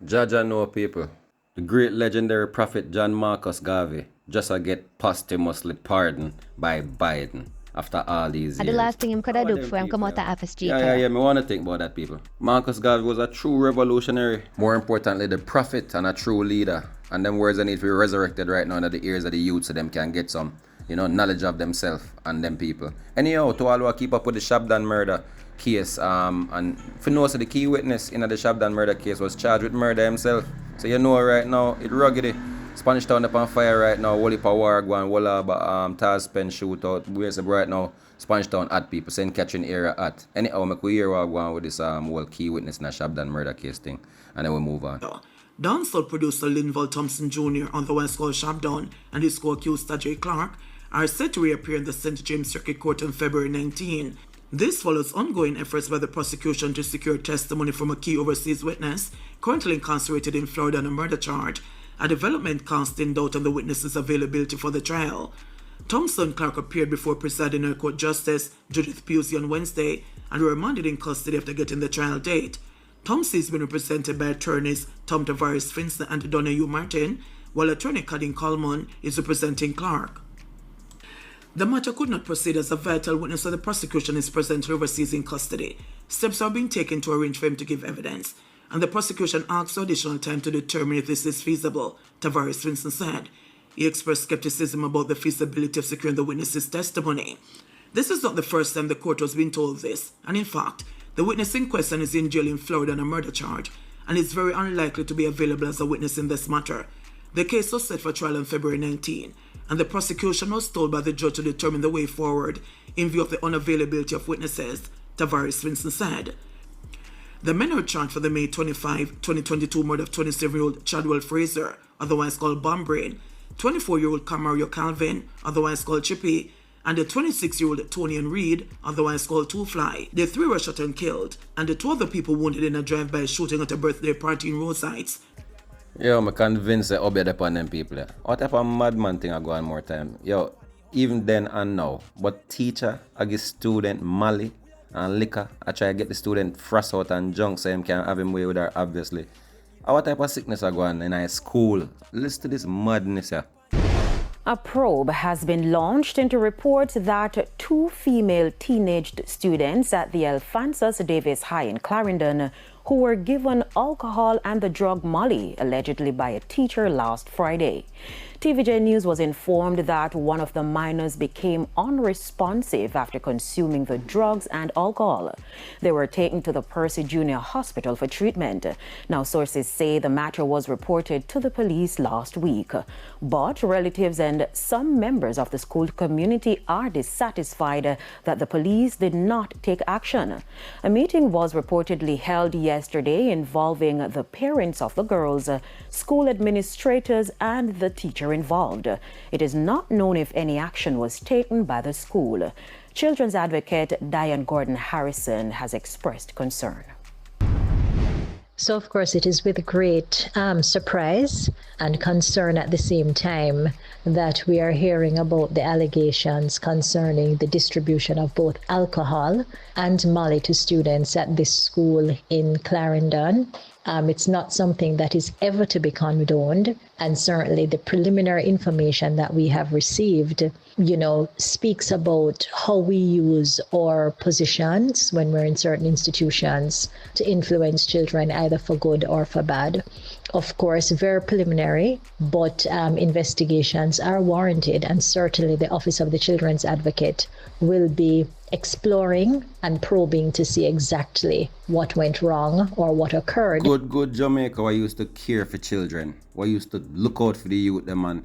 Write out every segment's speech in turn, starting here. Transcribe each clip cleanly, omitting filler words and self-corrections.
Jaja know people. The great legendary prophet John Marcus Garvey just a get posthumously pardoned by Biden after all these years. Adalas tingin ko How are daduk them for yung people, kamota man? afas Yeah, me want to think about that, people. Marcus Garvey was a true revolutionary. More importantly, the prophet and a true leader. And them words that need to be resurrected right now in the ears of the youth so them can get some, knowledge of themselves and them people. Anyhow, to all who keep up with the SHABDON murder case, and for know so the key witness in the SHABDON murder case was charged with murder himself. So you know right now, it ruggedy. Spanish Town up on fire right now, whole heap of war going, whole Taz pen shootout. Where's right now, Spanish Town at people, saying catching area at. Anyhow, make we hear what going with this whole key witness in the SHABDON murder case thing. And then we move on. Dancehall producer Linval Thompson Jr., otherwise called ShabDon, and his co-accused Tajay Clark are set to reappear in the St. James Circuit Court on February 19. This follows ongoing efforts by the prosecution to secure testimony from a key overseas witness currently incarcerated in Florida on a murder charge, a development casting doubt on the witness's availability for the trial. Thompson Clark appeared before presiding High Court Justice Judith Pusey on Wednesday and were remanded in custody after getting the trial date. Thompson has been represented by attorneys Tom Tavares Finson and Donahue Martin, while attorney Cadin Coleman is representing Clark. The matter could not proceed as a vital witness, so the prosecution is presently overseas in custody. Steps are being taken to arrange for him to give evidence, and the prosecution asks for additional time to determine if this is feasible, Tavares Finson said. He expressed skepticism about the feasibility of securing the witness's testimony. This is not the first time the court has been told this, and in fact, the witness in question is in jail in Florida on a murder charge, and is very unlikely to be available as a witness in this matter. The case was set for trial on February 19, and the prosecution was told by the judge to determine the way forward in view of the unavailability of witnesses, Tavares Finson said. The men are charged for the May 25, 2022 murder of 27-year-old Chadwell Fraser, otherwise called Bombrain, 24-year-old Camario Calvin, otherwise called Chippy, and the 26-year-old Tony and Reed, otherwise called Two Fly. The three were shot and killed, and the two other people wounded in a drive-by shooting at a birthday party in Rose Heights. Yo, I'm convinced that I'll be upon them people. What type of madman thing I go on more time? Yo, even then and now. But teacher, I give student molli and liquor. I try to get the student frost out and junk so him can have him way with her, obviously. What type of sickness I go on in high school? Listen to this madness here. A probe has been launched into reports that two female teenage students at the Alfansas Davis High in Clarendon who were given alcohol and the drug molli allegedly by a teacher last Friday. TVJ News was informed that one of the minors became unresponsive after consuming the drugs and alcohol. They were taken to the Percy Junior Hospital for treatment. Now, sources say the matter was reported to the police last week. But relatives and some members of the school community are dissatisfied that the police did not take action. A meeting was reportedly held yesterday involving the parents of the girls, school administrators, and the teacher involved. It is not known if any action was taken by the school. Children's advocate Diane Gordon Harrison has expressed concern. So, of course, it is with great surprise and concern at the same time that we are hearing about the allegations concerning the distribution of both alcohol and molly to students at this school in Clarendon. It's not something that is ever to be condoned, and certainly the preliminary information that we have received, speaks about how we use our positions when we're in certain institutions to influence children either for good or for bad. Of course, very preliminary, but investigations are warranted, and certainly the Office of the Children's Advocate will be exploring and probing to see exactly what went wrong or what occurred. Good Jamaica, we used to care for children. We used to look out for the youth them and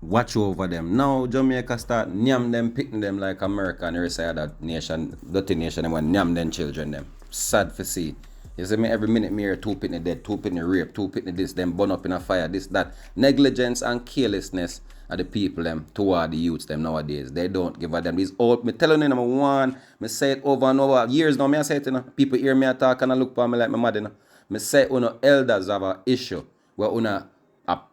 watch over them. Now Jamaica start nyam them, picking them like America and the rest of that nation, dirty nation, and want nyam them children them. Sad to see. You see me every minute me hear two pitney dead, two pitney rape, two pitney this, them burn up in a fire, this, that. Negligence and carelessness of the people them toward the youths them nowadays. They don't give a damn. These old, me telling you number one, me say it over and over. Years now, me I say it, people hear me talk and I look for me like my mother, Me say elders have an issue where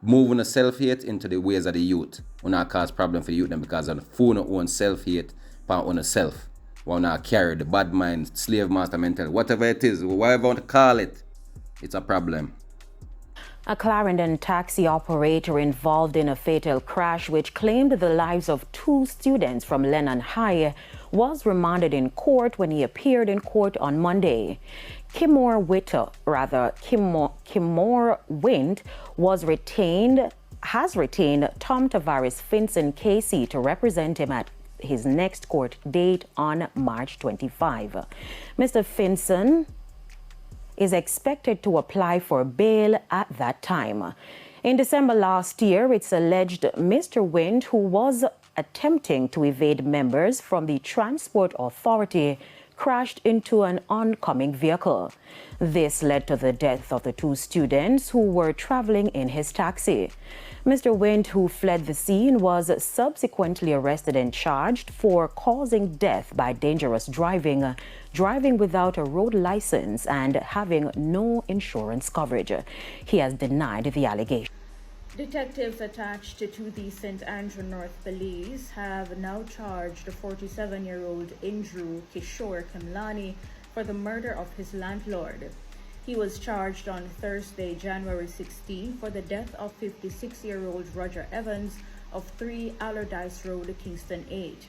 moving self-hate into the ways of the youth. Cause problem for the youth them because of the phone own self-hate on self. Wanna carry the bad mind, slave master mentality, whatever it is, whatever you want to call it, it's a problem. A Clarendon taxi operator involved in a fatal crash which claimed the lives of 2 students from Lennon High was remanded in court when he appeared in court on Monday. Kimore Wind has retained Tom Tavares Finson Casey to represent him at his next court date on March 25. Mr. Finson is expected to apply for bail at that time. In December last year, it's alleged Mr. Wind, who was attempting to evade members from the Transport Authority, crashed into an oncoming vehicle. This led to the death of the 2 students who were traveling in his taxi. Mr. Wind, who fled the scene, was subsequently arrested and charged for causing death by dangerous driving, driving without a road license, and having no insurance coverage. He has denied the allegation. Detectives attached to the St. Andrew North Police have now charged the 47-year-old Indru Kishore Kamlani for the murder of his landlord. He was charged on Thursday, January 16, for the death of 56-year-old Roger Evans of 3 Allardyce Road, Kingston 8.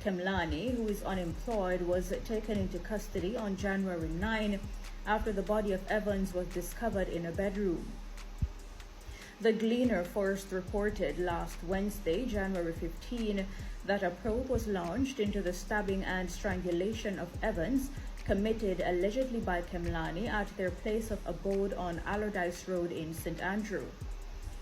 Kamlani, who is unemployed, was taken into custody on January 9 after the body of Evans was discovered in a bedroom. The Gleaner first reported last Wednesday, January 15, that a probe was launched into the stabbing and strangulation of Evans, committed allegedly by Kamlani at their place of abode on Allardyce Road in St. Andrew.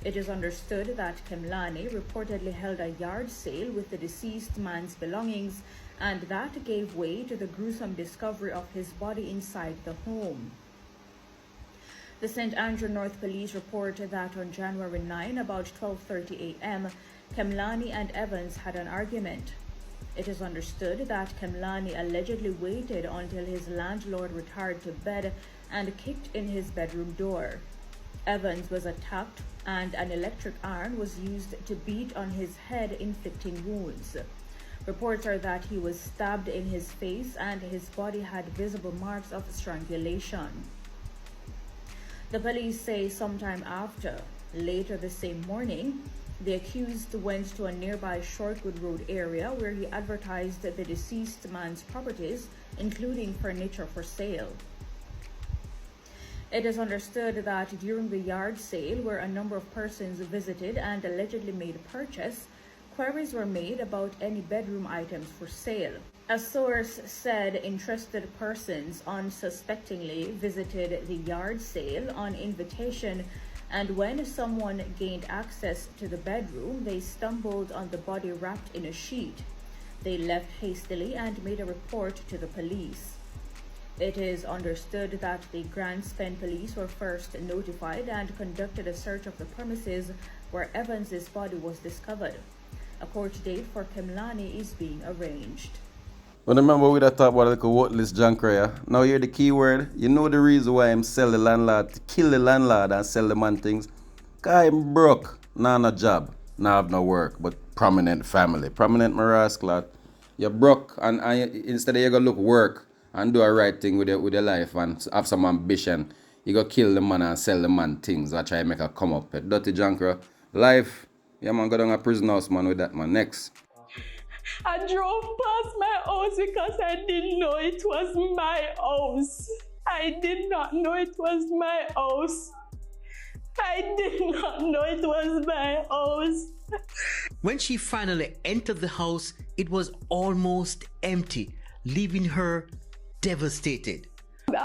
It is understood that Kamlani reportedly held a yard sale with the deceased man's belongings, and that gave way to the gruesome discovery of his body inside the home. The St. Andrew North Police reported that on January 9, about 12:30 a.m., Kamlani and Evans had an argument. It is understood that Kamlani allegedly waited until his landlord retired to bed and kicked in his bedroom door. Evans was attacked and an electric iron was used to beat on his head, inflicting wounds. Reports are that he was stabbed in his face and his body had visible marks of strangulation. The police say sometime after, later the same morning, the accused went to a nearby Shortwood Road area where he advertised the deceased man's properties, including furniture for sale. It is understood that during the yard sale, where a number of persons visited and allegedly made a purchase, queries were made about any bedroom items for sale. A source said interested persons unsuspectingly visited the yard sale on invitation, and when someone gained access to the bedroom, they stumbled on the body wrapped in a sheet. They left hastily and made a report to the police. It is understood that the Grand Spend police were first notified and conducted a search of the premises where Evans's body was discovered. A court date for Kamlani is being arranged. But remember we that talk about a little worthless junk here. Now hear the key word. You know the reason why I'm sell the landlord, to kill the landlord and sell the man things? Cause I'm broke, nah no job, nah have no work, but prominent family. Prominent my rascal. You're broke and instead of you go look work and do a right thing with your life and have some ambition, you go kill the man and sell the man things or try to make a come up. Dirty junk life. Yeah man, go down a prison house man with that man. Next. I drove past my house because I didn't know it was my house. I did not know it was my house. I did not know it was my house. When she finally entered the house, it was almost empty, leaving her devastated.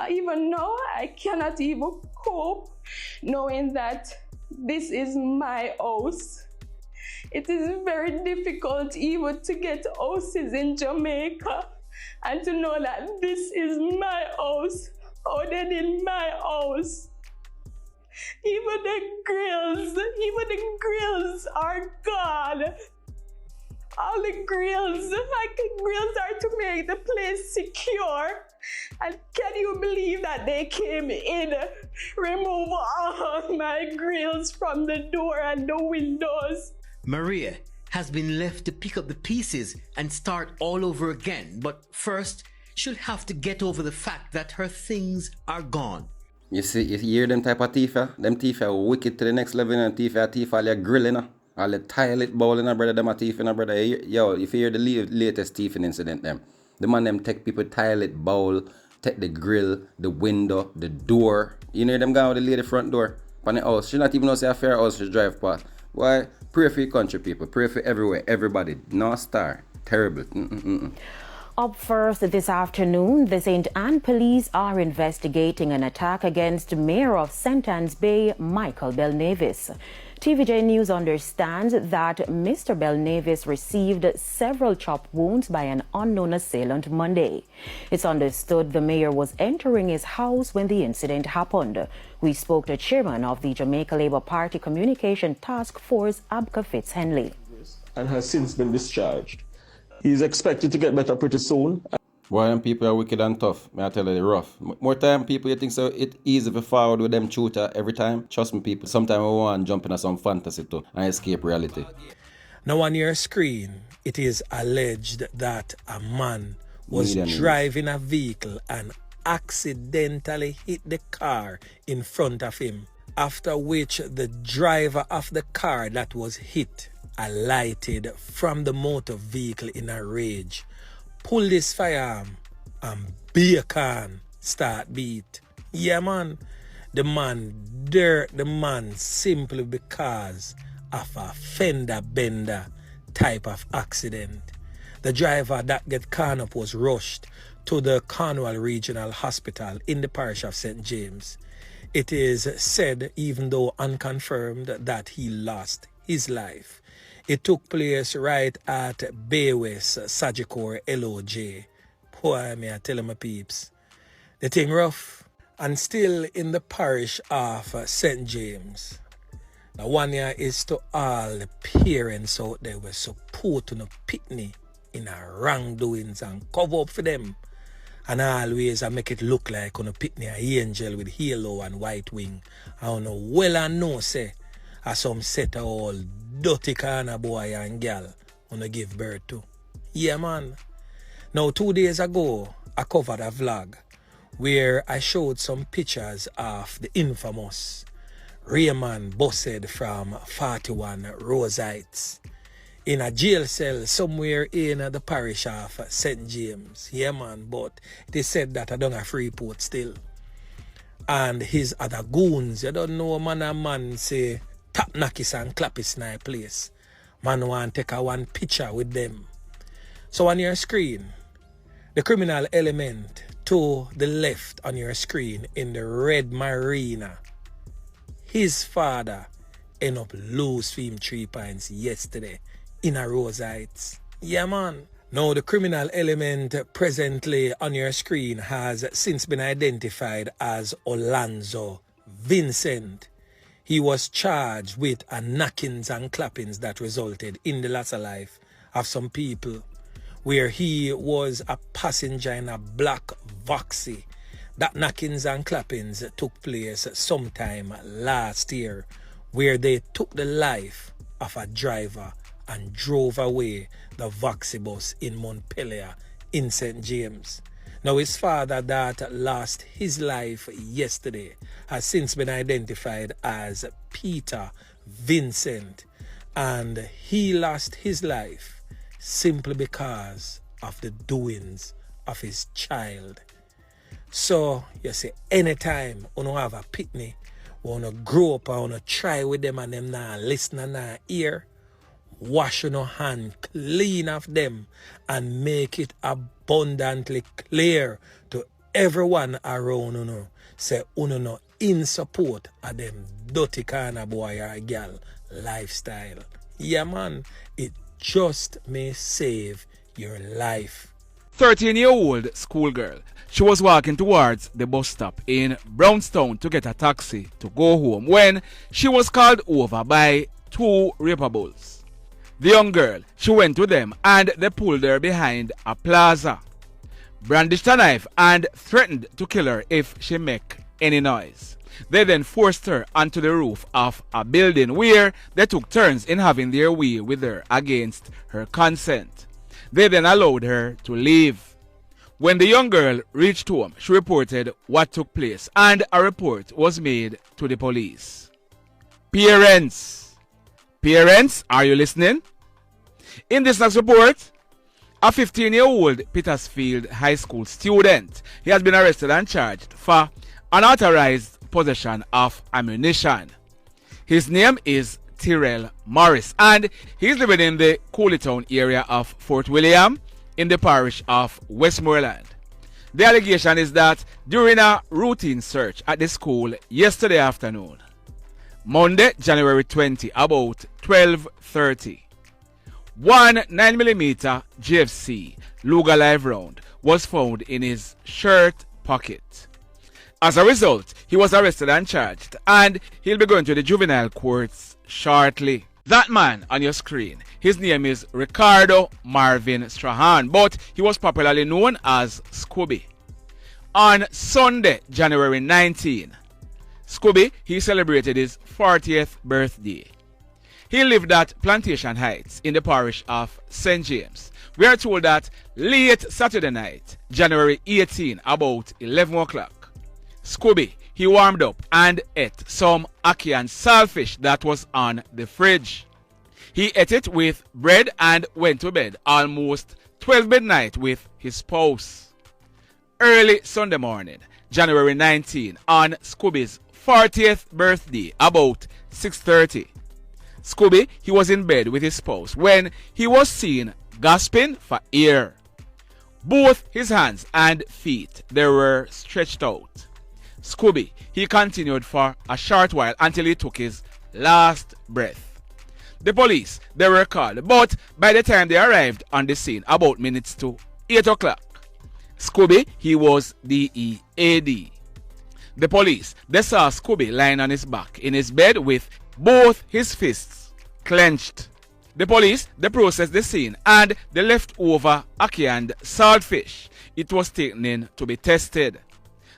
Even now, I cannot even cope knowing that this is my house. It is very difficult even to get houses in Jamaica, and to know that this is my house, ordered in my house. Even the grills are gone. All the grills are to make the place secure. And can you believe that they came in, remove all my grills from the door and the windows? Maria has been left to pick up the pieces and start all over again, but first she'll have to get over the fact that her things are gone. You see, you hear them type of thief, them thief are wicked to the next level, and thief all your grilling, all the toilet bowl, brother, them a thief, brother. Yo, if you hear the latest thieving incident, the man them take people toilet bowl, take the grill, the window, the door. You know them guy with the lady front door on the house. She not even know say a fair house she drive past. Why? Pray for your country, people. Pray for everywhere, everybody. No star. Terrible. Up first this afternoon, the St. Anne police are investigating an attack against Mayor of St. Anne's Bay, Michael Belnavis. TVJ News understands that Mr. Belnavis received several chop wounds by an unknown assailant Monday. It's understood the mayor was entering his house when the incident happened. We spoke to chairman of the Jamaica Labour Party Communication Task Force, Abka Fitz-Henley. And has since been discharged. He's expected to get better pretty soon. Boy, them people are wicked and tough. May I tell you, they're rough. More time, people, you think so it's easy to forward with them shooter every time? Trust me, people. Sometimes we want to jump into some fantasy too and escape reality. Now on your screen, it is alleged that a man was driving a vehicle and accidentally hit the car in front of him, after which the driver of the car that was hit alighted from the motor vehicle in a rage, pulled his firearm, and bacon start beat. Yeah, man. The man dirt the man simply because of a fender bender type of accident. The driver that get caught up was rushed to the Cornwall Regional Hospital in the parish of St. James. It is said, even though unconfirmed, that he lost his life. It took place right at Baywest, Sagicor, LOJ. Boy, may I tell my peeps. The thing rough. And still in the parish of St. James. The one here is to all the parents out there who support on a pickney in a wrongdoings and cover up for them. And always I make it look like on a pickney an angel with halo and white wing. I don't know well I know say as some set of all dirty kind of boy and girl wanna give birth to. Yeah, man. Now 2 days ago I covered a vlog where I showed some pictures of the infamous Raymond busted from 41 Rose Heights in a jail cell somewhere in the parish of St. James. Yeah, man, but they said that I don't have Freeport still. And his other goons, you don't know, man and man say tap knockis and clappis in a place. Man want to take a one picture with them. So on your screen, the criminal element to the left on your screen in the red marina, his father ended up lose for him 3 points yesterday in a Rose Heights. Yeah, man. Now, the criminal element presently on your screen has since been identified as Alfansas Vincent. He was charged with a knockings and clappings that resulted in the loss of life of some people, where he was a passenger in a black Voxy. That knockings and clappings took place sometime last year, where they took the life of a driver and drove away the Voxy bus in Montpelier in St. James. Now his father that lost his life yesterday has since been identified as Peter Vincent, and he lost his life simply because of the doings of his child. So you see, anytime you have a pickney, you want to grow up and want to try with them and them now listen and now hear, wash your hand clean of them and make it abundantly clear to everyone around you. Say you not in support of them dirty kind of boy or girl lifestyle. Yeah, man, it just may save your life. 13-year-old schoolgirl. She was walking towards the bus stop in Brownstown to get a taxi to go home when she was called over by 2 raper bulls. The young girl, she went to them and they pulled her behind a plaza, brandished a knife and threatened to kill her if she make any noise. They then forced her onto the roof of a building where they took turns in having their way with her against her consent. They then allowed her to leave. When the young girl reached home, she reported what took place and a report was made to the police. Parents, are you listening? In this next report, a 15-year-old Petersfield High School student, he has been arrested and charged for unauthorized possession of ammunition. His name is Tyrell Morris and he's living in the Cooleytown area of Fort William in the parish of Westmoreland. The allegation is that during a routine search at the school yesterday afternoon, Monday, January 20, about 12:30, one 9mm GFC Luger live round was found in his shirt pocket. As a result, he was arrested and charged, and he'll be going to the juvenile courts shortly. That man on your screen, his name is Ricardo Marvin Strahan, but he was popularly known as Scooby. On Sunday, January 19, Scooby, he celebrated his 40th birthday. He lived at Plantation Heights in the parish of St. James. We are told that late Saturday night, January 18, about 11 o'clock, Scooby, he warmed up and ate some ackee and saltfish that was on the fridge. He ate it with bread and went to bed almost 12 midnight with his spouse. Early Sunday morning, January 19, on Scooby's 40th birthday, about 6:30, Scooby, he was in bed with his spouse when he was seen gasping for air. Both his hands and feet, they were stretched out. Scooby, he continued for a short while until he took his last breath. The police, they were called, but by the time they arrived on the scene, about minutes to 8 o'clock, Scooby, he was DEAD. The police, they saw Scooby lying on his back in his bed with both his fists clenched. The police, they processed the scene and the leftover ackee and saltfish, it was taken in to be tested.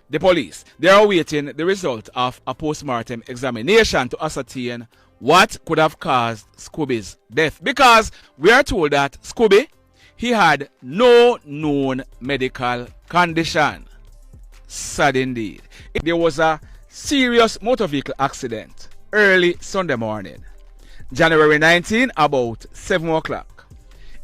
The police, they are awaiting the result of a post-mortem examination to ascertain what could have caused Scooby's death, because we are told that Scooby, he had no known medical condition. Sad indeed. There was a serious motor vehicle accident early Sunday morning, January 19, about 7 o'clock.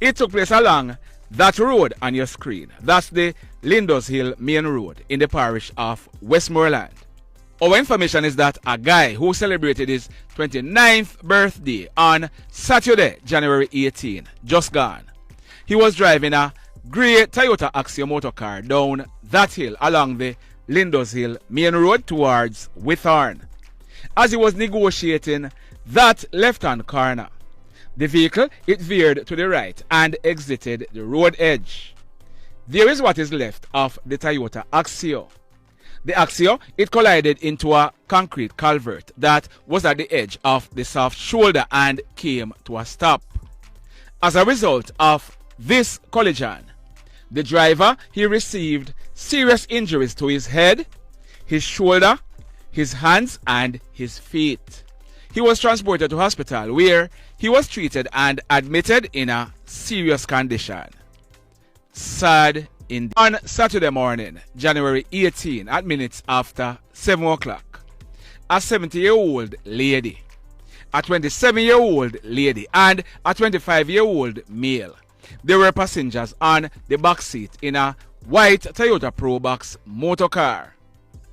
It took place along that road on your screen. That's the Linders Hill Main Road in the parish of Westmoreland. Our information is that a guy who celebrated his 29th birthday on Saturday, January 18, just gone, he was driving a grey Toyota Axio motor car down that hill along the Linders Hill Main Road towards Withorn. As he was negotiating that left-hand corner, the vehicle, it veered to the right and exited the road edge. There is what is left of the Toyota Axio. The Axio, it collided into a concrete culvert that was at the edge of the soft shoulder and came to a stop. As a result of this collision, the driver, he received serious injuries to his head, his shoulder, his hands, and his feet. He was transported to hospital where he was treated and admitted in a serious condition. Sad indeed. On Saturday morning, January 18, at minutes after 7 o'clock, a 70-year-old lady, a 27-year-old lady, and a 25-year-old male, they were passengers on the back seat in a white Toyota Probox motor car.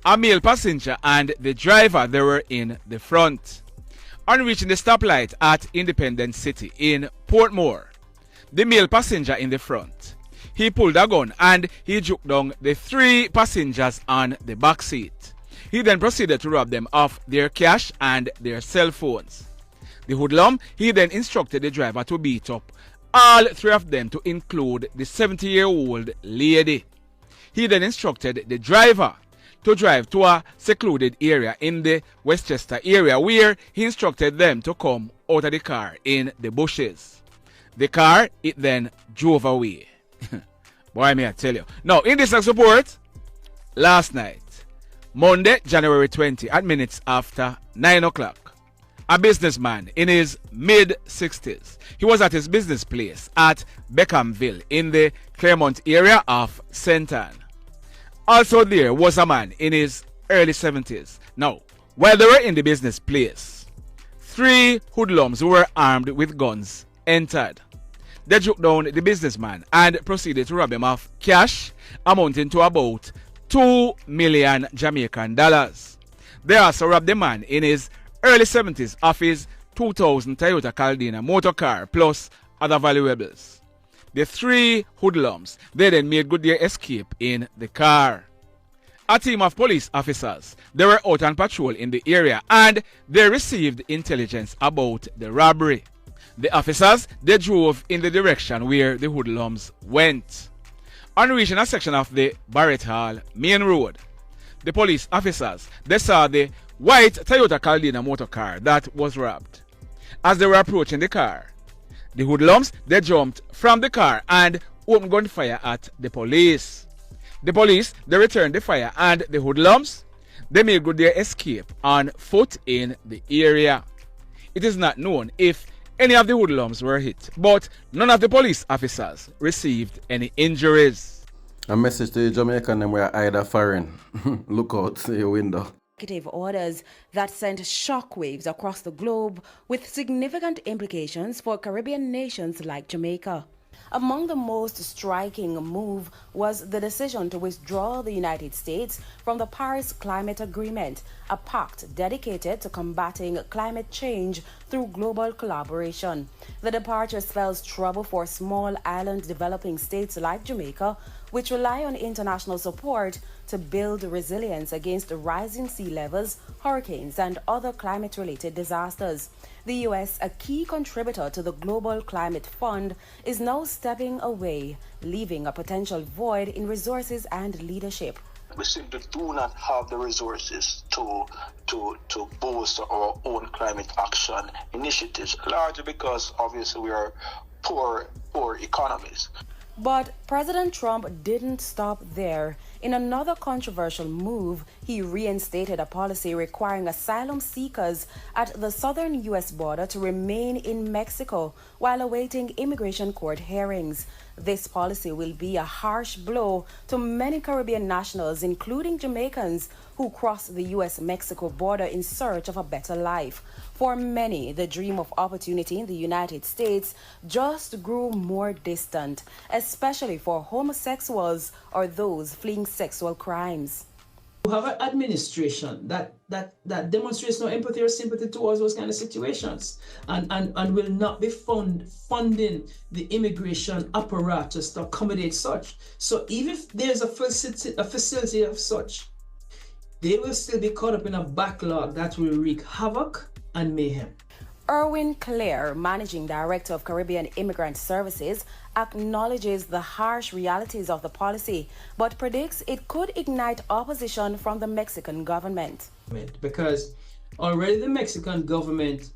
A male passenger and the driver, they were in the front. On reaching the stoplight at Independence City in Portmore, the male passenger in the front, he pulled a gun and he juked down the 3 passengers on the back seat. He then proceeded to rob them of their cash and their cell phones. The hoodlum, he then instructed the driver to beat up all 3 of them, to include the 70-year-old lady. He then instructed the driver to drive to a secluded area in the Westchester area, where he instructed them to come out of the car in the bushes. The car, it then drove away. Boy, may I tell you. Now, in this next report, last night, Monday, January 20, at minutes after 9 o'clock, a businessman in his mid-60s, he was at his business place at Beckhamville in the Claremont area of St. Anne. Also there was a man in his early 70s. Now, while they were in the business place, 3 hoodlums who were armed with guns entered. They took down the businessman and proceeded to rob him of cash amounting to about 2 million Jamaican dollars. They also robbed the man in his early 70s of his 2000 Toyota Caldina motor car plus other valuables. The 3 hoodlums, they then made good their escape in the car. A team of police officers, they were out on patrol in the area and they received intelligence about the robbery. The officers, they drove in the direction where the hoodlums went. On reaching a section of the Barrett Hall main road, the police officers, they saw the white Toyota Caldina motor car that was robbed. As they were approaching the car, the hoodlums, they jumped from the car and opened gunfire at the police. The police, they returned the fire and the hoodlums, they made good their escape on foot in the area. It is not known if any of the hoodlums were hit, but none of the police officers received any injuries. A message to the Jamaican them were either foreign. Look out your window. Executive orders that sent shockwaves across the globe with significant implications for Caribbean nations like Jamaica. Among the most striking move was the decision to withdraw the United States from the Paris Climate Agreement, a pact dedicated to combating climate change through global collaboration. The departure spells trouble for small island developing states like Jamaica, which rely on international support to build resilience against rising sea levels, hurricanes, and other climate-related disasters. The U.S., a key contributor to the Global Climate Fund, is now stepping away, leaving a potential void in resources and leadership. We simply do not have the resources to boost our own climate action initiatives, largely because obviously we are poor economies. But President Trump didn't stop there. In another controversial move, he reinstated a policy requiring asylum seekers at the southern U.S. border to remain in Mexico while awaiting immigration court hearings. This policy will be a harsh blow to many Caribbean nationals, including Jamaicans, who cross the U.S.-Mexico border in search of a better life. For many, the dream of opportunity in the United States just grew more distant, especially for homosexuals or those fleeing sexual crimes. We have an administration that demonstrates no empathy or sympathy towards those kind of situations and will not be funding the immigration apparatus to accommodate such. So even if there's a facility of such, they will still be caught up in a backlog that will wreak havoc and mayhem. Erwin Clare, Managing Director of Caribbean Immigrant Services, acknowledges the harsh realities of the policy, but predicts it could ignite opposition from the Mexican government. Because already the Mexican government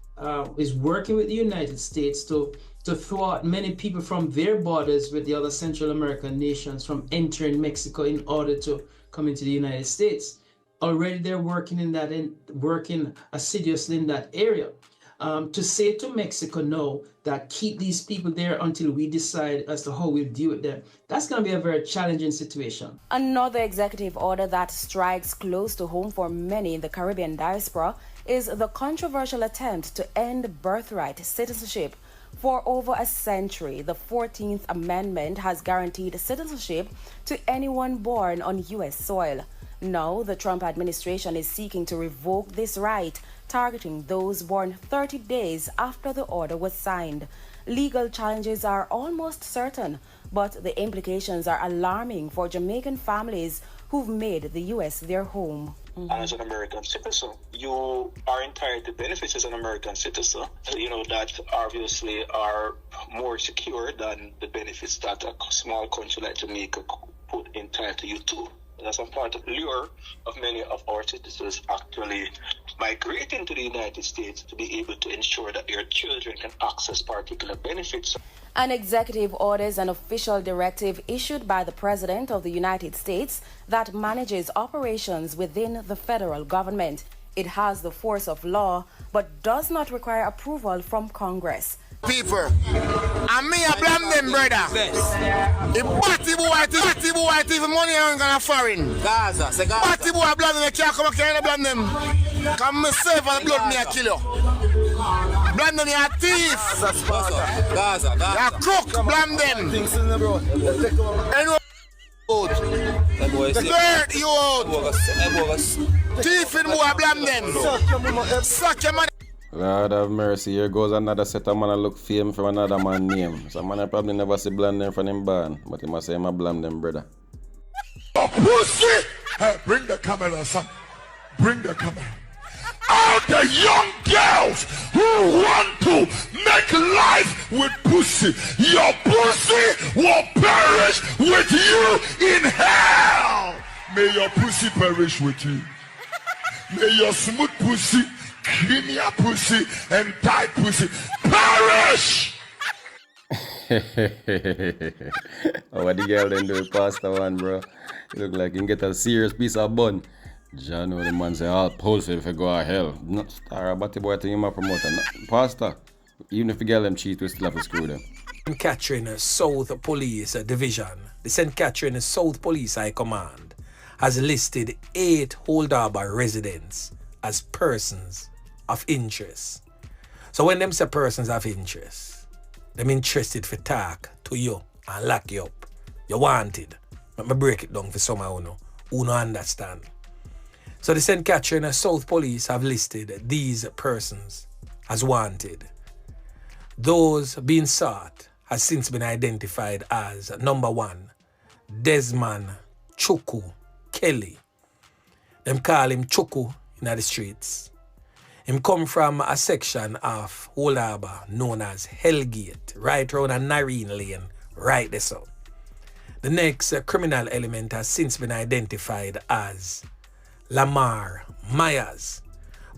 is working with the United States to thwart many people from their borders with the other Central American nations from entering Mexico in order to come into the United States. Already they're working assiduously in that area. To say to Mexico no, that keep these people there until we decide as to how we deal with them, that's going to be a very challenging situation. Another executive order that strikes close to home for many in the Caribbean diaspora is the controversial attempt to end birthright citizenship. For over a century, the 14th Amendment has guaranteed citizenship to anyone born on U.S. soil. Now, the Trump administration is seeking to revoke this right, targeting those born 30 days after the order was signed. Legal challenges are almost certain, but the implications are alarming for Jamaican families who've made the U.S. their home. As an American citizen, you are entitled to benefits as an American citizen, that obviously are more secure than the benefits that a small country like Jamaica could entitle you to. That's a part of the lure of many of our citizens actually migrating to the United States to be able to ensure that their children can access particular benefits. An executive order is an official directive issued by the President of the United States that manages operations within the federal government. It has the force of law, but does not require approval from Congress. people. And me I blame them, brother. The batty boy thief money ain't gonna foreign. Gaza, say Gaza. Batty boy blame them, they can't come and blame them. Come myself and blood me a kill you. Blame them, you're a thief. Gaza. You're a crook, blame them. The dirt you out. Thief in boy, blame them. Suck your money. Lord have mercy, here goes another set of man that look fame from another man's name. Some man I probably never see blame them from him born, but he must say I blame them, brother. Oh, pussy! Hey, bring the camera, son. Bring the camera. All the young girls who want to make life with pussy, your pussy will perish with you in hell. May your pussy perish with you. May your smooth pussy, creamier pussy, and tight pussy perish. Oh, what the girl then do with Pastor one, bro? It look like you can get a serious piece of bun. John know the man say, all pussy if you go to hell. Not star about the boy to him a promoter. No, Pastor, even if the girl them cheat, we still have to screw them. St. Catherine South Police Division, the St. Catherine South Police High Command, has listed 8 Old Harbour residents as persons of interest. So when them say persons of interest, them interested for talk to you and lock you up. You wanted. Let me break it down for some of you who don't understand. So the St. Catherine South Police have listed these persons as wanted. Those being sought has since been identified as number 1, Desmond Chuku Kelly. Them call him Chuku in the streets. Him come from a section of Old Harbour known as Hellgate, right around a Nareen Lane, right there so. The next criminal element has since been identified as Lamar Myers,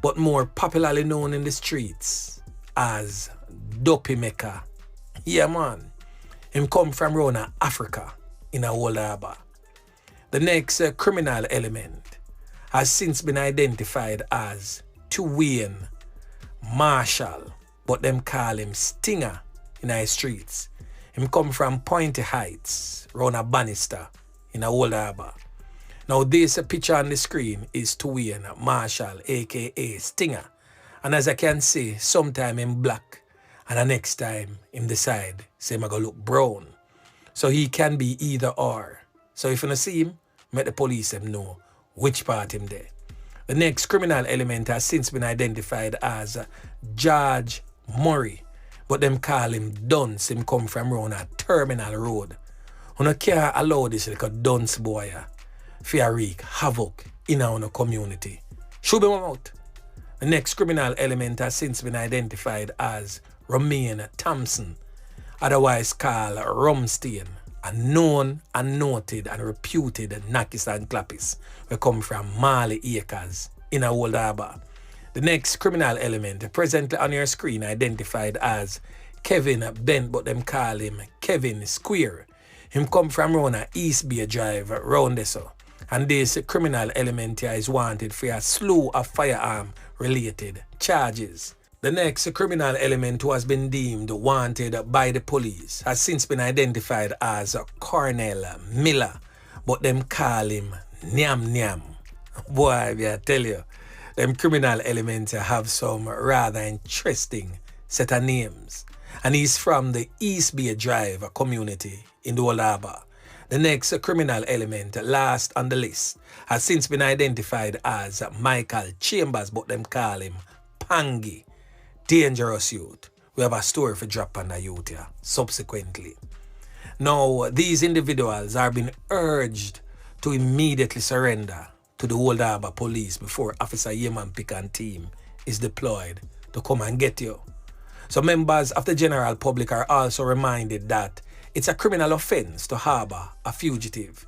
but more popularly known in the streets as Dopey Maker. Yeah, man. Him come from around Africa in a Old Harbour. The next criminal element has since been identified as Tuwayne Marshall, but them call him Stinger in our streets. Him come from Pointy Heights, around a Bannister in a Old Harbour. Now this picture on the screen is Tuwayne Marshall, aka Stinger. And as I can see, sometime in black, and the next time him decide, say I'm gonna look brown. So he can be either or. So if you don't see him, make the police them know which part him there. The next criminal element has since been identified as George Murray, but them call him Dunce. Him come from around a Terminal Road. You can't allow this like a dunce boy for wreak havoc in our community. Shoot him out. The next criminal element has since been identified as Romaine Thompson, otherwise called Rumstein, a known and noted and reputed Nackis and Clappis. We come from Molli Acres in a Old Harbour. The next criminal element presently on your screen identified as Kevin Bent, but them call him Kevin Square. Him come from around a East Bay Drive round there so. And this criminal element here is wanted for a slew of firearm related charges. The next criminal element who has been deemed wanted by the police has since been identified as Cornell Miller, but them call him Nyam Nyam. Boy, I tell you, them criminal elements have some rather interesting set of names. And he's from the East Bay Drive community in the Old Harbour. The next criminal element, last on the list, has since been identified as Michael Chambers, but them call him Pangy. Dangerous youth. We have a story for drop on the youth here subsequently. Now, these individuals are being urged to immediately surrender to the Old Harbour police before Officer Yeman Pick and team is deployed to come and get you. So members of the general public are also reminded that it's a criminal offense to harbor a fugitive.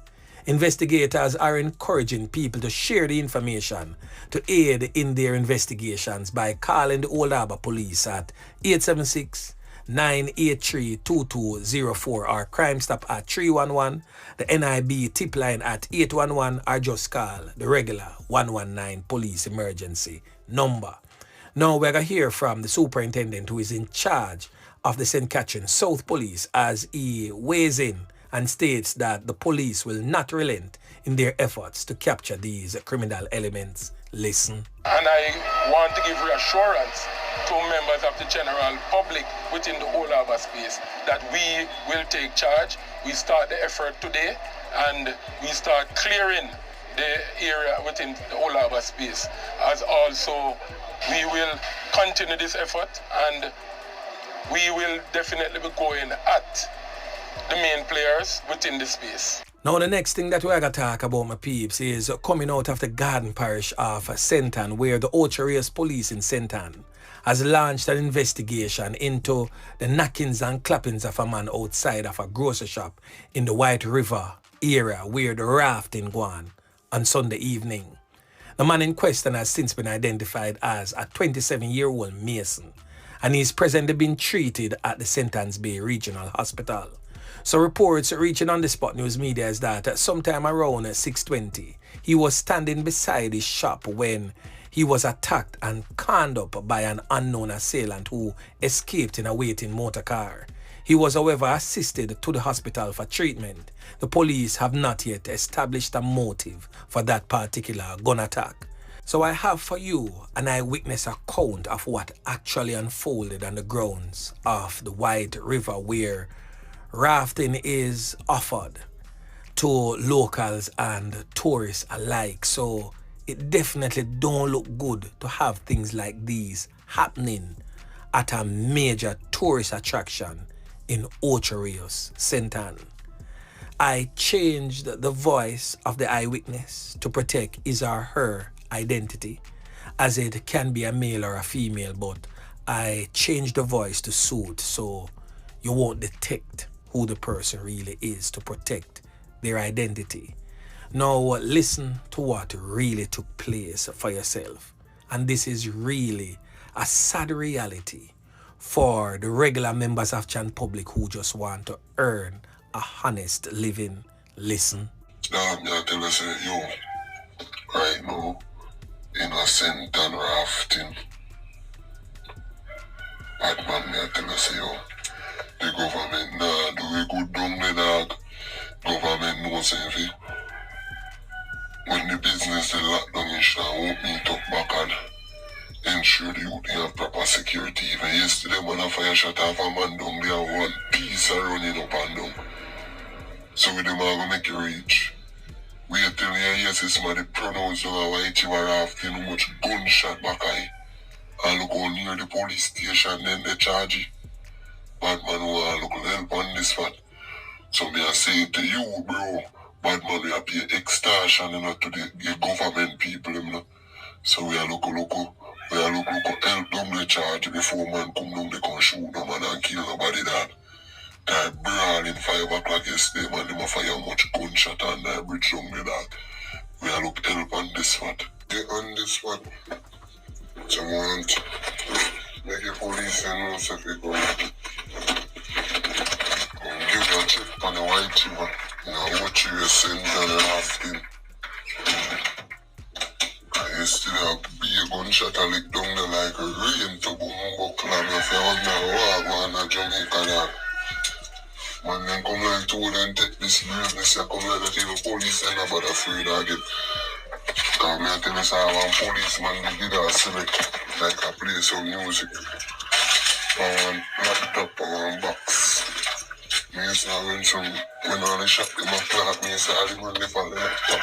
Investigators are encouraging people to share the information to aid in their investigations by calling the Old Harbour Police at 876-983-2204 or Crime Stop at 311, the NIB tip line at 811, or just call the regular 119 police emergency number. Now we're going to hear from the superintendent who is in charge of the St. Catherine South Police as he weighs in and states that the police will not relent in their efforts to capture these criminal elements. Listen. And I want to give reassurance to members of the general public within the Old Harbour space that we will take charge. We start the effort today and we start clearing the area within the Old Harbour space. As also, we will continue this effort and we will definitely be going at the main players within the space. Now, the next thing that we're going to talk about, my peeps, is coming out of the Garden Parish of Senton, where the Ocho Police in Senton has launched an investigation into the knockings and clappings of a man outside of a grocery shop in the White River area where the rafting went on Sunday evening. The man in question has since been identified as a 27-year-old Mason, and he's presently been treated at the Sentons Bay Regional Hospital. So reports reaching on the Spot News Media is that sometime around 6:20, he was standing beside his shop when he was attacked and conned up by an unknown assailant who escaped in a waiting motor car. He was, however, assisted to the hospital for treatment. The police have not yet established a motive for that particular gun attack. So I have for you an eyewitness account of what actually unfolded on the grounds of the White River, where rafting is offered to locals and tourists alike. So it definitely don't look good to have things like these happening at a major tourist attraction in Ocho Rios, Senton. I changed the voice of the eyewitness to protect his or her identity, as it can be a male or a female, but I changed the voice to suit so you won't detect who the person really is, to protect their identity. Now listen to what really took place for yourself. And this is really a sad reality for the regular members of Chan Public who just want to earn a honest living. Listen. Now, I tell you, say, yo, right now, innocent and rafting. Bad man, I tell you, say, yo, the government nah do a good down the dog. Government knows anything. When the business they lock down in Shah, won't meet up back and ensure the youth have proper security. Even yesterday, when a fire shot off a man down there, one piece are running up and down. So with them, I'm going to make you reach. Wait till you hear somebody pronounce on a white river rafting, how much gunshot back eye. And look how near the police station, then they charge you. Bad man will look help on this one. So me I say to you, bro, bad man we are pay extortion, you know, to the government people, you know. So we are look help them the charge before man come down, they can shoot them and kill nobody that. That brawling 5 o'clock yesterday, man, them a fire much gunshot and that bridge down the dark. We are look help on this one. Get on this one. So want make the police and know so if you go give you a trip on the White River. You know, what you send and rafting. I yesterday be a gunshot and lick down there like a rain to boom buckle and if you was now Waahhh and Jamaica that. Man then come like to and take this business, you come like that even police and about afraid again. Because me I tell you say one policeman did a select like a play some music. One laptop and one box. Me used to when on the shop in my flat, me used to have him left on the laptop.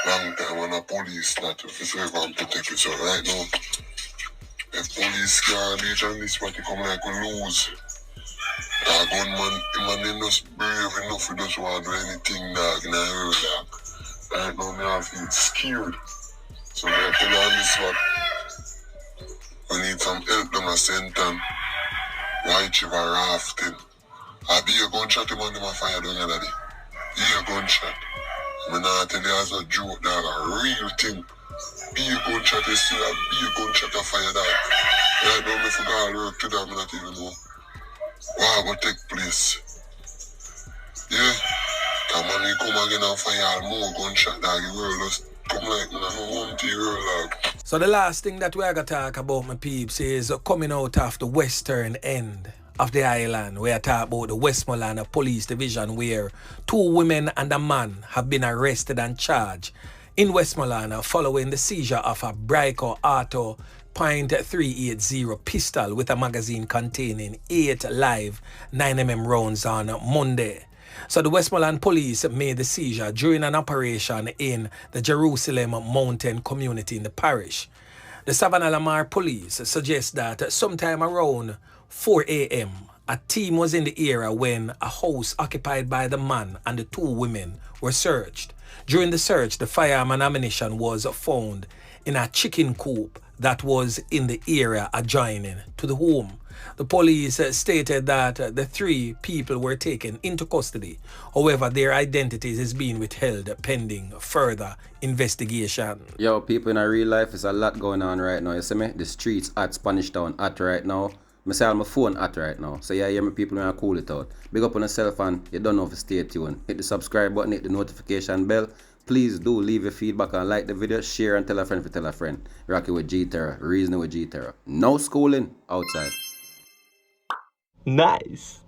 Long time when a police not if it's ever to protect it. So right now, if police can't reach on this party come like we lose. A gunman, man, they just brave enough, we just want to do anything, dog, in a hurl, dog. Right now, me I feel scared. So, me I tell you on this one, we need some help them a Senton, White River rafting. I be a gunshot, man, them a fire down here, daddy. Be a gunshot. I not tell you as a joke, dog, a real thing. Be a gunshot, you still have be a gunshot a fire, dog. Right now, me forgot all work to that, me not even know. Waahhh go take place. Yeah. Come on, you come again and fire more gunshot, dog. You world just come like me, no one to your world, dog. So the last thing that we're going to talk about, my peeps, is coming out of the western end of the island. We are talking about the Westmoreland Police Division, where 2 women and a man have been arrested and charged in Westmoreland following the seizure of a Brico Auto .380 pistol with a magazine containing 8 live 9mm rounds on Monday. So the Westmoreland Police made the seizure during an operation in the Jerusalem Mountain community in the parish. The Savannah Lamar Police suggest that sometime around 4 a.m., a team was in the area when a house occupied by the man and the 2 women were searched. During the search, the firearm and ammunition was found in a chicken coop that was in the area adjoining to the home. The police stated that the 3 people were taken into custody. However, their identities is being withheld pending further investigation. Yo, people, in a real life, there's a lot going on right now. You see me? The streets at Spanish Town at right now. I say my phone at right now. So yeah, my people want to cool it out. Big up on yourself, and you don't know if you stay tuned. Hit the subscribe button, hit the notification bell. Please do leave your feedback and like the video, share and tell a friend to tell a friend. Rocky with G-Terror, reasoning with G-Terror. No schooling outside. Nice.